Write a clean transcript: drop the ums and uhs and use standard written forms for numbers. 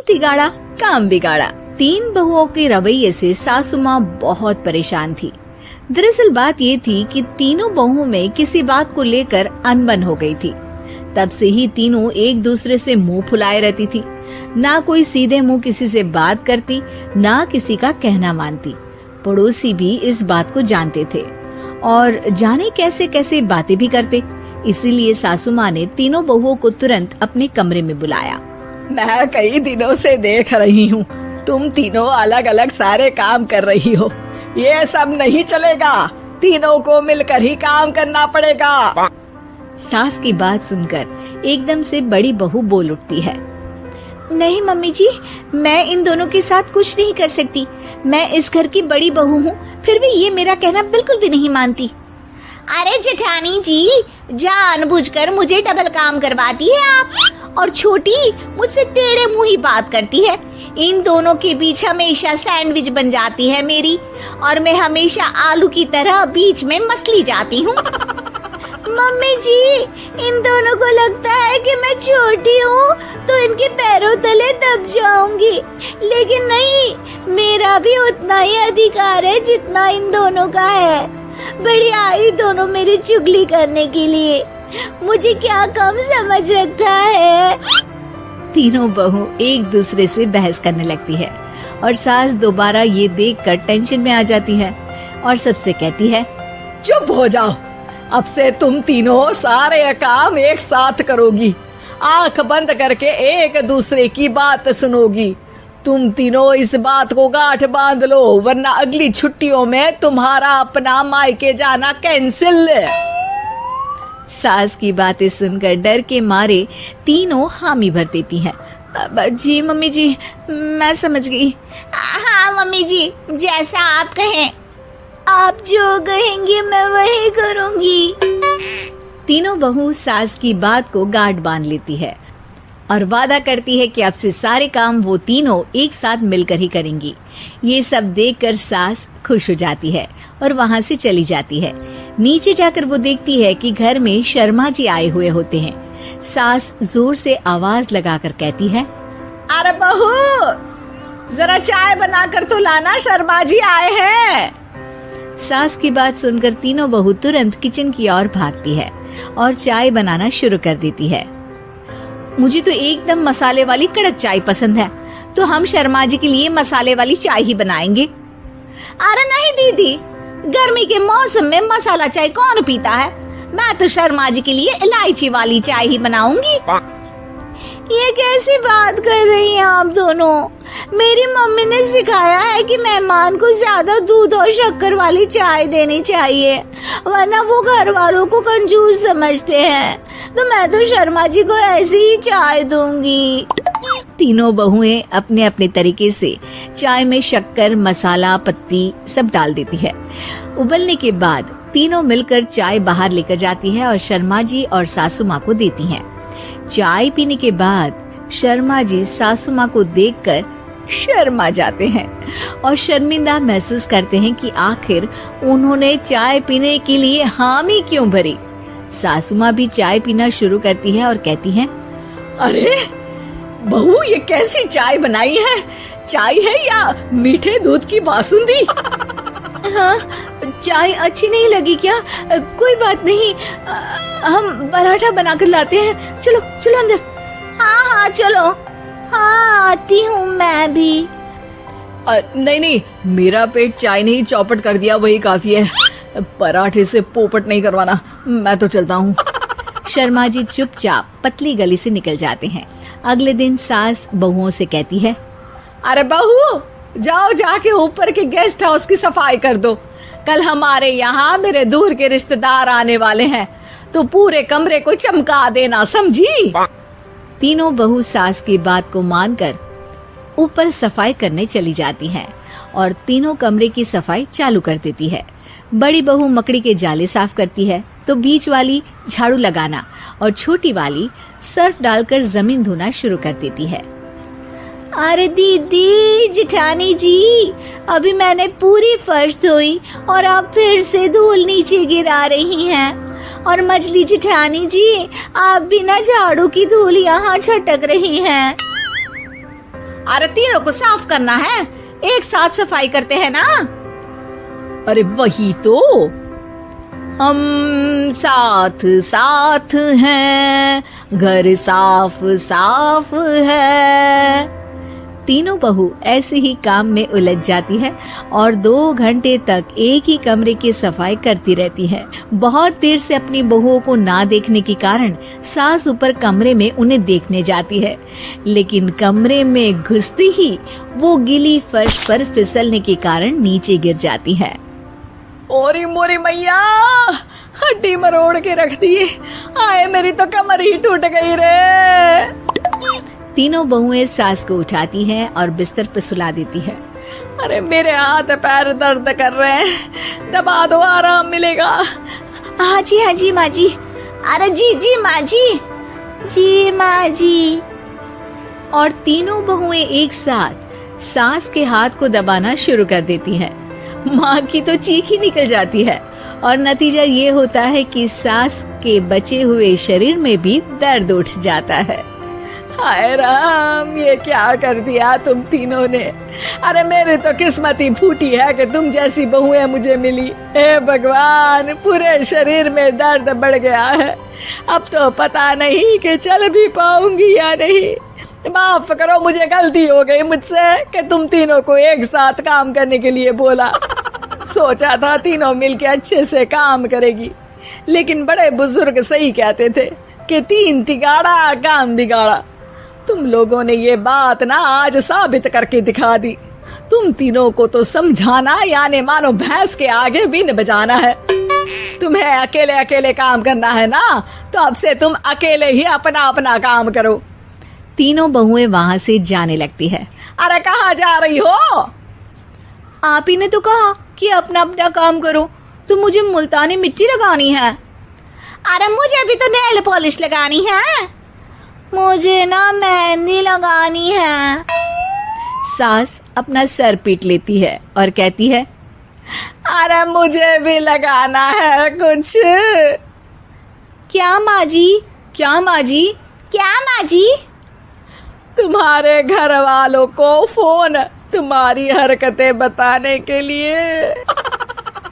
तिगाड़ा काम बिगाड़ा। 3 बहुओं के रवैये से सासू माँ बहुत परेशान थी। दरअसल बात ये थी कि तीनों बहुओं में किसी बात को लेकर अनबन हो गई थी। तब से ही तीनों एक दूसरे से मुंह फुलाए रहती थी। ना कोई सीधे मुंह किसी से बात करती, ना किसी का कहना मानती। पड़ोसी भी इस बात को जानते थे और जाने कैसे कैसे बातें भी करते। इसीलिए सासू माँ ने तीनों बहुओं को तुरंत अपने कमरे में बुलाया। मैं कई दिनों से देख रही हूँ, तुम तीनों अलग अलग सारे काम कर रही हो। ये सब नहीं चलेगा, तीनों को मिलकर ही काम करना पड़ेगा। सास की बात सुनकर एकदम से बड़ी बहू बोल उठती है। नहीं मम्मी जी, मैं इन दोनों के साथ कुछ नहीं कर सकती। मैं इस घर की बड़ी बहू हूँ, फिर भी ये मेरा कहना बिल्कुल भी नहीं मानती। अरे जेठानी जी, जानबूझकर मुझे डबल काम करवाती है आप। और छोटी मुझसे टेढ़े मुंह ही बात करती है। इन दोनों के बीच हमेशा सैंडविच बन जाती है मेरी, और मैं हमेशा आलू की तरह बीच में मसली जाती हूँ। मम्मी जी, इन दोनों को लगता है कि मैं छोटी हूँ तो इनके पैरों तले दब जाऊंगी, लेकिन नहीं, मेरा भी उतना ही अधिकार है जितना इन दोनों का है। बड़ी आई दोनों मेरी चुगली करने के लिए, मुझे क्या कम समझ रखा है। तीनों बहू एक दूसरे से बहस करने लगती है और सास दोबारा ये देखकर टेंशन में आ जाती है और सबसे कहती है, चुप हो जाओ, अब से तुम तीनों सारे काम एक साथ करोगी। आंख बंद करके एक दूसरे की बात सुनोगी। तुम तीनों इस बात को गांठ बांध लो, वरना अगली छुट्टियों में तुम्हारा अपना मायके जाना कैंसिल। सास की बातें सुनकर डर के मारे तीनों हामी भर देती हैं। जी मम्मी जी, मैं समझ गई। हाँ मम्मी जी, जैसा आप कहें। आप जो कहेंगी मैं वही करूंगी। तीनों बहू सास की बात को गांठ बांध लेती है और वादा करती है कि अब से सारे काम वो तीनों एक साथ मिलकर ही करेंगी। ये सब देखकर सास खुश हो जाती है और वहाँ से चली जाती है। नीचे जाकर वो देखती है कि घर में शर्मा जी आए हुए होते हैं। सास जोर से आवाज लगाकर कहती है, अरे बहू, जरा चाय बनाकर तो लाना, शर्मा जी आए हैं। सास की बात सुनकर तीनों बहू तुरंत किचन की ओर भागती है और चाय बनाना शुरू कर देती है। मुझे तो एकदम मसाले वाली कड़क चाय पसंद है, तो हम शर्मा जी के लिए मसाले वाली चाय ही बनाएंगे। अरे नहीं दीदी, गर्मी के मौसम में मसाला चाय कौन पीता है? मैं तो शर्मा जी के लिए इलायची वाली चाय ही बनाऊंगी। ये कैसी बात कर रही हैं आप दोनों? मेरी मम्मी ने सिखाया है कि मेहमान को ज्यादा दूध और शक्कर वाली चाय देनी चाहिए, वरना वो घर वालों को कंजूस समझते हैं। तो मैं तो शर्मा जी को ऐसी ही चाय दूंगी। तीनों बहुएं अपने अपने तरीके से चाय में शक्कर, मसाला, पत्ती सब डाल देती है। उबलने के बाद तीनों मिलकर चाय बाहर लेकर जाती है और शर्मा जी और सासू माँ को देती हैं। चाय पीने के बाद शर्मा जी सासू माँ को देखकर शर्मा जाते हैं और शर्मिंदा महसूस करते हैं कि आखिर उन्होंने चाय पीने के लिए हामी क्यों भरी। सासू माँ भी चाय पीना शुरू करती है और कहती हैं, अरे बहू, ये कैसी चाय बनाई है? चाय है या मीठे दूध की बासुंदी? हाँ, चाय अच्छी नहीं लगी क्या? कोई बात नहीं, हम पराठा बनाकर लाते हैं। चलो चलो अंदर। हाँ हाँ चलो, हाँ आती हूँ मैं भी। नहीं नहीं, मेरा पेट चाय ने ही चौपट कर दिया, वही काफी है। पराठे से पोपट नहीं करवाना, मैं तो चलता हूँ। शर्मा जी चुपचाप पतली गली से निकल जाते हैं। अगले दिन सास बहुओं से कहती है, अरे बहू, जाओ जाके ऊपर के गेस्ट हाउस की सफाई कर दो। कल हमारे यहाँ मेरे दूर के रिश्तेदार आने वाले हैं, तो पूरे कमरे को चमका देना, समझी? तीनों बहू सास की बात को मानकर ऊपर सफाई करने चली जाती हैं और तीनों कमरे की सफाई चालू कर देती है। बड़ी बहू मकड़ी के जाले साफ करती है, तो बीच वाली झाड़ू लगाना और छोटी वाली सर्फ डालकर जमीन धोना शुरू कर देती है। अरे दीदी, जेठानी जी, अभी मैंने पूरी फर्श धोई और आप फिर से धूल नीचे गिरा रही हैं। और मछली जेठानी जी, आप बिना झाड़ू की धूल यहाँ छटक रही हैं। अरे तीनों को साफ करना है, एक साथ सफाई करते हैं ना। अरे वही तो, हम साथ साथ हैं, घर साफ साफ है। तीनों बहू ऐसे ही काम में उलझ जाती है और 2 घंटे तक एक ही कमरे की सफाई करती रहती है। बहुत देर से अपनी बहुओं को ना देखने के कारण सास ऊपर कमरे में उन्हें देखने जाती है, लेकिन कमरे में घुसते ही वो गीली फर्श पर फिसलने के कारण नीचे गिर जाती है। ओरी मोरी मैया, हड्डी मरोड़ के रख दी। आए मेरी तो कमर ही टूट गई रे। तीनों बहुएं सास को उठाती हैं और बिस्तर पर सुला देती है। अरे मेरे हाथ पैर दर्द कर रहे हैं, दबा दो आराम मिलेगा। हाँ जी माँ जी। अरे जी माँ जी माँ जी। और तीनों बहुएं एक साथ सास के हाथ को दबाना शुरू कर देती हैं। माँ की तो चीख ही निकल जाती है और नतीजा ये होता है कि सास के बचे हुए शरीर में भी दर्द उठ जाता है। हाय राम, ये क्या कर दिया तुम तीनों ने। अरे मेरी तो किस्मत ही फूटी है कि तुम जैसी बहुएं मुझे मिली। हे भगवान, पूरे शरीर में दर्द बढ़ गया है। अब तो पता नहीं कि चल भी पाऊंगी या नहीं। माफ करो, मुझे गलती हो गई मुझसे कि तुम तीनों को एक साथ काम करने के लिए बोला। सोचा था तीनों मिलके अच्छे से काम करेगी, लेकिन बड़े बुजुर्ग सही कहते थे कि 3 तिगाड़ा काम बिगाड़ा। तुम लोगों ने ये बात ना आज साबित करके दिखा दी। तुम तीनों को तो समझाना यानी मानो भैंस के आगे बीन बजाना है। तुम्हें अकेले अकेले काम करना है ना, तो अब से तुम अकेले ही अपना अपना काम करो। तीनों बहुएं वहाँ से जाने लगती है। अरे कहाँ जा रही हो? आप ही ने तो कहा कि अपना अपना काम तो मुझे मुल्तानी मिट्टी लगानी है। अरे मुझे भी तो नेल पॉलिश लगानी है, मुझे ना मेहंदी लगानी है। सास अपना सर पीट लेती है और कहती है, अरे मुझे भी लगाना है कुछ। क्या माँ जी? क्या माँ जी? क्या माँ जी? तुम्हारे घर वालों को फोन तुम्हारी हरकतें बताने के लिए।